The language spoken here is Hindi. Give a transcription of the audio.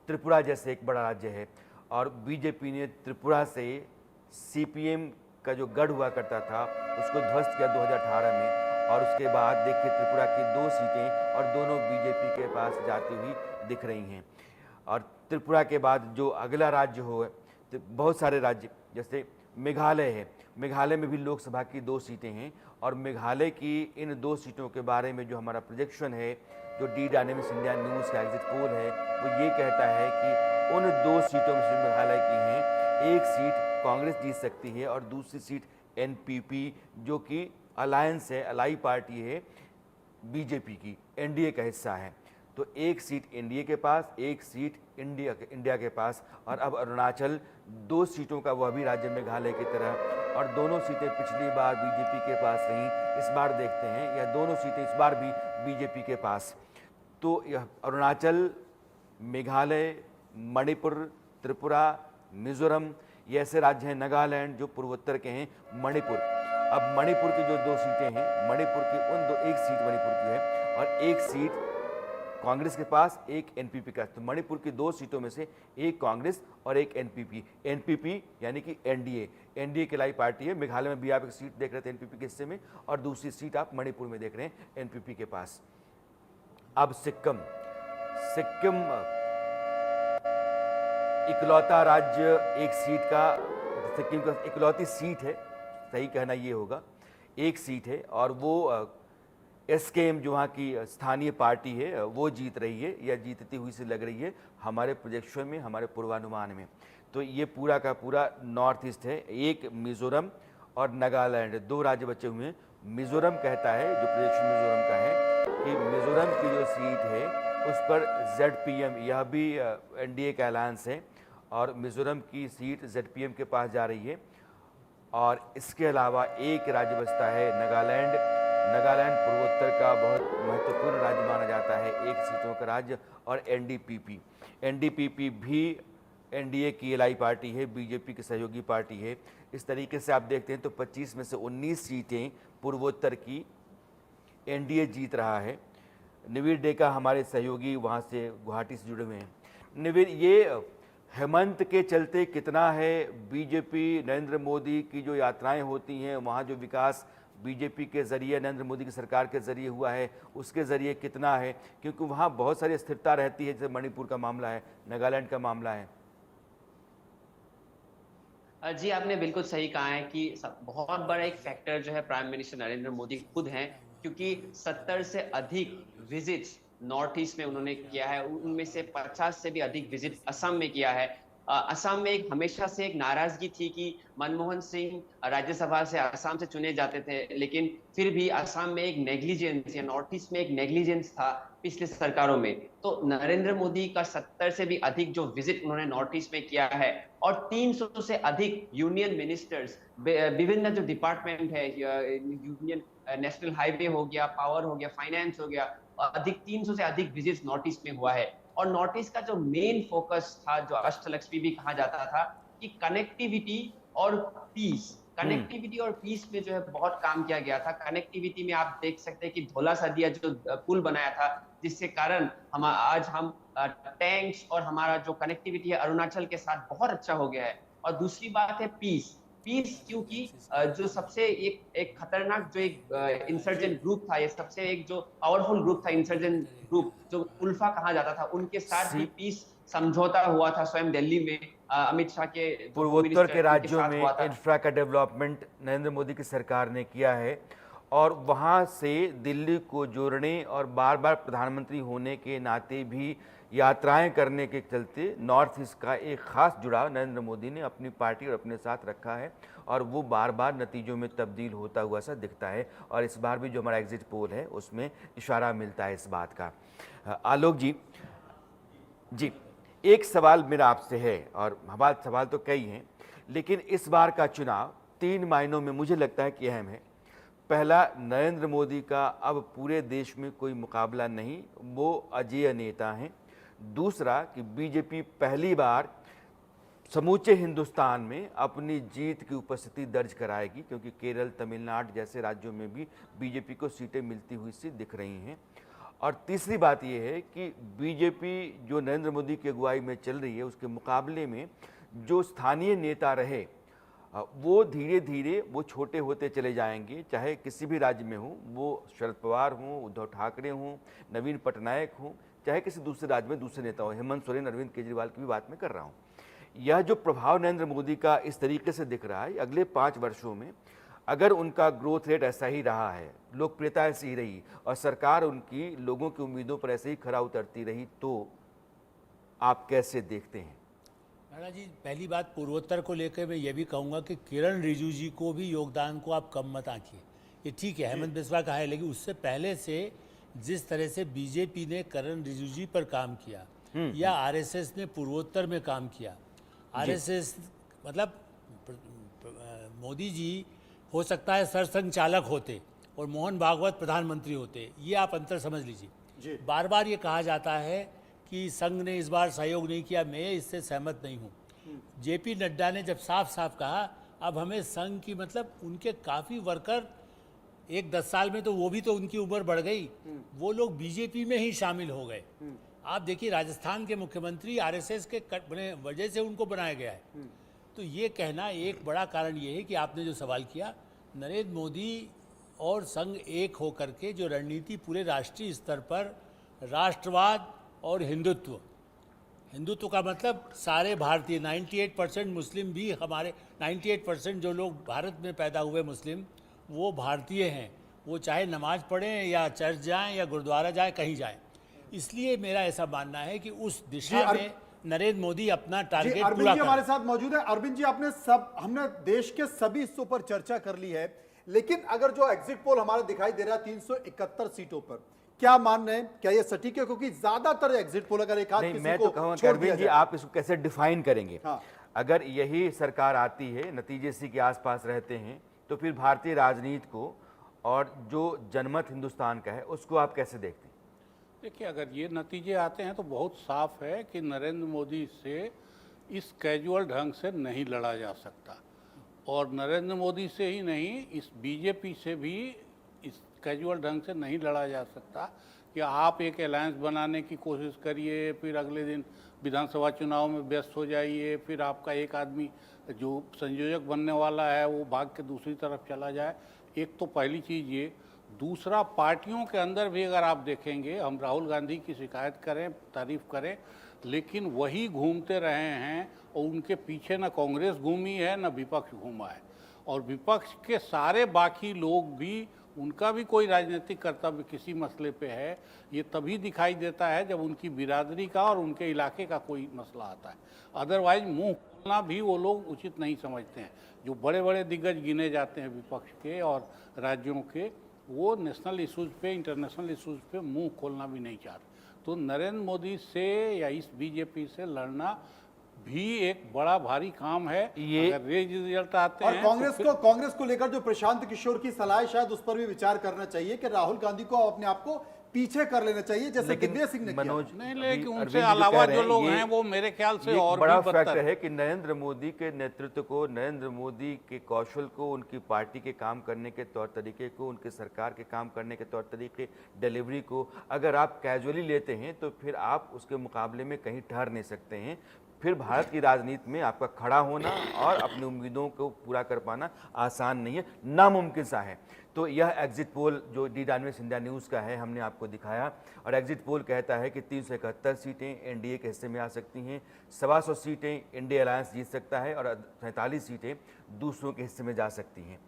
त्रिपुरा जैसे एक बड़ा राज्य है, और बीजेपी ने त्रिपुरा से सीपीएम का जो गढ़ हुआ करता था उसको ध्वस्त किया 2018 में, और उसके बाद देखिए त्रिपुरा की 2 सीटें और दोनों बीजेपी के पास जाती हुई दिख रही हैं। और त्रिपुरा के बाद जो अगला राज्य हो, तो बहुत सारे राज्य जैसे मेघालय है, मेघालय में भी लोकसभा की 2 सीटें हैं, और मेघालय की इन 2 सीटों के बारे में जो हमारा प्रोजेक्शन है, जो डी डायनेमिक्स इंडिया न्यूज़ का एग्जिट पोल है, वो ये कहता है कि उन 2 सीटों में से मेघालय की हैं, एक सीट कांग्रेस जीत सकती है और दूसरी सीट एनपीपी जो कि अलायंस है, अलाई पार्टी है बीजेपी की, एनडीए का हिस्सा है। तो एक सीट एनडीए के पास, एक सीट इंडिया के पास, और अब अरुणाचल 2 सीटों का वह भी राज्य मेघालय की तरह, और दोनों सीटें पिछली बार बीजेपी के पास रहीं, इस बार देखते हैं यह दोनों सीटें इस बार भी बीजेपी के पास। तो यह अरुणाचल, मेघालय, मणिपुर, त्रिपुरा, मिजोरम, ये ऐसे राज्य हैं, नागालैंड जो पूर्वोत्तर के हैं, मणिपुर। अब मणिपुर की जो 2 सीटें हैं, मणिपुर की उन 2, एक सीट मणिपुर की है और एक सीट कांग्रेस के पास, एक एनपीपी का। तो मणिपुर की 2 सीटों में से एक कांग्रेस और एक एनपीपी, एनपीपी यानी कि एनडीए, एनडीए की लाई पार्टी है। मेघालय में भी आप एक सीट देख रहे थे एनपीपी के हिस्से में, और दूसरी सीट आप मणिपुर में देख रहे हैं एनपीपी के पास। अब सिक्किम, सिक्किम इकलौता राज्य, एक सीट का, सिक्किम का इकलौती सीट है, सही कहना ये होगा, एक सीट है, और वो एसकेएम जो वहाँ की स्थानीय पार्टी है वो जीत रही है, या जीतती हुई से लग रही है हमारे प्रोजेक्शन में, हमारे पूर्वानुमान में। तो ये पूरा का पूरा नॉर्थ ईस्ट है। एक मिजोरम और नागालैंड, 2 राज्य बचे हुए हैं। मिजोरम कहता है, जो प्रोजेक्शन मिजोरम का है, कि मिजोरम की जो सीट है उस पर जेडपीएम, यह भी एनडीए का अलायंस है, और मिजोरम की सीट जेडपीएम के पास जा रही है। और इसके अलावा एक राज्य बचता है नागालैंड। नागालैंड पूर्वोत्तर का बहुत महत्वपूर्ण राज्य माना जाता है, 1 सीटों का राज्य, और एनडीपीपी, एनडीपीपी भी एनडीए की एलाई पार्टी है, बीजेपी की सहयोगी पार्टी है। इस तरीके से आप देखते हैं तो 25 में से 19 सीटें पूर्वोत्तर की एनडीए जीत रहा है। निविर डेका हमारे सहयोगी वहाँ से गुवाहाटी से जुड़े हुए हैं। निविर, ये हेमंत के चलते कितना है बीजेपी, नरेंद्र मोदी की जो यात्राएं होती हैं वहाँ जो विकास बीजेपी के ज़रिए, नरेंद्र मोदी की सरकार के ज़रिए हुआ है, उसके ज़रिए कितना है? क्योंकि वहाँ बहुत सारी स्थिरता रहती है, जैसे मणिपुर का मामला है, नागालैंड का मामला है। जी, आपने बिल्कुल सही कहा है कि बहुत बड़ा एक फैक्टर जो है प्राइम मिनिस्टर नरेंद्र मोदी खुद हैं, क्योंकि 70 से अधिक विजिट्स नॉर्थ ईस्ट में उन्होंने किया है। उनमें से 50 से भी अधिक विजिट असम में किया है। असम में एक हमेशा से एक नाराजगी थी कि मनमोहन सिंह राज्यसभा से असम से चुने जाते थे, लेकिन फिर भी असम में एक नेग्लिजेंस, या नॉर्थ ईस्ट में एक नेग्लिजेंस था पिछले सरकारों में। तो नरेंद्र मोदी का 70 से भी अधिक जो विजिट उन्होंने नॉर्थ ईस्ट में किया है, और 300 से अधिक यूनियन मिनिस्टर्स, विभिन्न जो डिपार्टमेंट है, यूनियन नेशनल हाईवे हो गया, पावर हो गया, फाइनेंस हो गया, अधिक 300 से अधिक विजिट नॉर्थ ईस्ट में हुआ है। और नॉर्थ ईस्ट का जो मेन फोकस था, जो अष्टलक्ष्मी भी कहा जाता था, कि कनेक्टिविटी और पीस, कनेक्टिविटी और पीस में जो है बहुत काम किया गया था। कनेक्टिविटी में आप देख सकते हैं कि धोला सदिया जो पुल बनाया था, जिससे कारण हम आज हम टैंक्स और हमारा जो कनेक्टिविटी है अरुणाचल के साथ बहुत अच्छा हो गया है। और दूसरी बात है पीस, पीस क्योंकि जो सबसे एक खतरनाक जो एक इंसर्जेंट ग्रुप था, ये सबसे एक जो पावरफुल ग्रुप था, इंसर्जेंट ग्रुप जो उल्फा कहा जाता था, उनके साथ भी पीस समझौता हुआ था स्वयं दिल्ली में, अमित शाह के जो होम पूर्वोत्तर के मिनिस्टर उनके राज्यों साथ में हुआ था। इंफ्रा का डेवलपमेंट नरेंद्र मोदी की सरकार ने किया है, और वहाँ से दिल्ली को जोड़ने और बार बार प्रधानमंत्री होने के नाते भी यात्राएं करने के चलते नॉर्थ ईस्ट का एक खास जुड़ाव नरेंद्र मोदी ने अपनी पार्टी और अपने साथ रखा है, और वो बार बार नतीजों में तब्दील होता हुआ सा दिखता है। और इस बार भी जो हमारा एग्जिट पोल है उसमें इशारा मिलता है इस बात का। आलोक जी, जी एक सवाल मेरा आपसे है, और हमारे सवाल तो कई हैं, लेकिन इस बार का चुनाव 3 मायनों में मुझे लगता है कि अहम है। पहला, नरेंद्र मोदी का अब पूरे देश में कोई मुकाबला नहीं, वो अजेय नेता हैं। दूसरा कि बीजेपी पहली बार समूचे हिंदुस्तान में अपनी जीत की उपस्थिति दर्ज कराएगी, क्योंकि केरल, तमिलनाडु जैसे राज्यों में भी बीजेपी को सीटें मिलती हुई सी दिख रही हैं। और तीसरी बात ये है कि बीजेपी जो नरेंद्र मोदी की अगुवाई में चल रही है, उसके मुकाबले में जो स्थानीय नेता रहे वो धीरे धीरे वो छोटे होते चले जाएंगे, चाहे किसी भी राज्य में हो, वो शरद पवार हों, उद्धव ठाकरे हों, नवीन पटनायक हों, चाहे किसी दूसरे राज्य में दूसरे नेता हों, हेमंत सोरेन, अरविंद केजरीवाल की भी बात मैं कर रहा हूँ। यह जो प्रभाव नरेंद्र मोदी का इस तरीके से दिख रहा है, अगले 5 वर्षों में अगर उनका ग्रोथ रेट ऐसा ही रहा है, लोकप्रियता ऐसी ही रही और सरकार उनकी लोगों की उम्मीदों पर ऐसे ही खरा उतरती रही, तो आप कैसे देखते हैं? राणा जी, पहली बात पूर्वोत्तर को लेकर मैं ये भी कहूँगा कि किरण रिजिजू जी को भी योगदान को आप कम मत आंकिए। ये ठीक है, हेमंत बिस्वा का है, लेकिन उससे पहले से जिस तरह से बीजेपी ने किरण रिजिजू जी पर काम किया या आरएसएस ने पूर्वोत्तर में काम किया, आरएसएस मतलब मोदी जी हो सकता है सरसंघ चालक होते और मोहन भागवत प्रधानमंत्री होते, ये आप अंतर समझ लीजिए। बार बार ये कहा जाता है कि संघ ने इस बार सहयोग नहीं किया, मैं इससे सहमत नहीं हूँ। जेपी नड्डा ने जब साफ साफ कहा अब हमें संघ की, मतलब उनके काफ़ी वर्कर एक 10 साल में तो वो भी तो उनकी उम्र बढ़ गई, वो लोग बीजेपी में ही शामिल हो गए। आप देखिए राजस्थान के मुख्यमंत्री आरएसएस के वजह से उनको बनाया गया है। तो ये कहना एक बड़ा कारण ये है कि आपने जो सवाल किया, नरेंद्र मोदी और संघ एक होकर के जो रणनीति पूरे राष्ट्रीय स्तर पर राष्ट्रवाद और हिंदुत्व का मतलब सारे भारतीय 98% मुस्लिम भी हमारे 98% जो लोग भारत में पैदा हुए मुस्लिम वो भारतीय हैं, वो चाहे नमाज पढ़ें या चर्च जाएं या गुरुद्वारा जाएं, कहीं जाएं। इसलिए मेरा ऐसा मानना है कि उस दिशा में नरेंद्र मोदी अपना टारगेट अरविंद पूरा जी हमारे साथ मौजूद है। अरविंद जी, हमने देश के सभी हिस्सों पर चर्चा कर ली है, लेकिन अगर जो एग्जिट पोल हमारा दिखाई दे रहा है 371 सीटों पर, क्या मान रहे हैं, क्या ये सटीक है? क्योंकि ज्यादातर एग्जिट पोल अगर एक हाथ नहीं, किसी मैं को तो कहूँगा छोड़ अरविंद जी, दिया जाए। आप इसको कैसे डिफाइन करेंगे? हाँ। अगर यही सरकार आती है, नतीजे इसी के आसपास रहते हैं, तो फिर भारतीय राजनीति को और जो जनमत हिंदुस्तान का है उसको आप कैसे देखते हैं? देखिए, अगर ये नतीजे आते हैं तो बहुत साफ है कि नरेंद्र मोदी से इस कैजुअल ढंग से नहीं लड़ा जा सकता, और नरेंद्र मोदी से ही नहीं, इस बीजेपी से भी इस कैजुअल ढंग से नहीं लड़ा जा सकता कि आप एक अलायंस बनाने की कोशिश करिए, फिर अगले दिन विधानसभा चुनाव में व्यस्त हो जाइए, फिर आपका एक आदमी जो संयोजक बनने वाला है वो भाग के दूसरी तरफ चला जाए। एक तो पहली चीज़ ये। दूसरा, पार्टियों के अंदर भी अगर आप देखेंगे, हम राहुल गांधी की शिकायत करें, तारीफ करें, लेकिन वही घूमते रहे हैं और उनके पीछे न कांग्रेस घूमी है न विपक्ष घूमा है, और विपक्ष के सारे बाकी लोग भी, उनका भी कोई राजनीतिक कर्तव्य किसी मसले पे है, ये तभी दिखाई देता है जब उनकी बिरादरी का और उनके इलाके का कोई मसला आता है। अदरवाइज मुंह खोलना भी वो लोग उचित नहीं समझते हैं। जो बड़े बड़े दिग्गज गिने जाते हैं विपक्ष के और राज्यों के, वो नेशनल इशूज़ पे, इंटरनेशनल इशूज़ पे मुंह खोलना भी नहीं चाहते। तो नरेंद्र मोदी से या इस बीजेपी से लड़ना भी एक बड़ा भारी काम है। अगर ये रिजल्ट आते और हैं कांग्रेस को लेकर जो प्रशांत किशोर की सलाह है, शायद उस पर भी विचार करना चाहिए कि राहुल गांधी को अपने आप को पीछे कर लेना चाहिए, जैसे दिग्विजय सिंह ने किया। नहीं, लेकिन उनसे अलावा जो लोग हैं वो मेरे ख्याल से और बड़ा भी बदतर फैक्टर है कि नरेंद्र मोदी के नेतृत्व को, नरेंद्र मोदी के कौशल को, उनकी पार्टी के काम करने के तौर तरीके को, उनके सरकार के काम करने के तौर तरीके, डिलीवरी को अगर आप कैजुअली लेते हैं तो फिर आप उसके मुकाबले में कहीं ठहर नहीं सकते हैं। फिर भारत की राजनीति में आपका खड़ा होना और अपनी उम्मीदों को पूरा कर पाना आसान नहीं है, नामुमकिन सा है। तो यह एग्जिट पोल जो D-Dawnese इंडिया न्यूज़ का है, हमने आपको दिखाया, और एग्जिट पोल कहता है कि 371 सीटें एनडीए के हिस्से में आ सकती हैं, 125 सीटें इंडिया अलायंस जीत सकता है और 47 सीटें दूसरों के हिस्से में जा सकती हैं।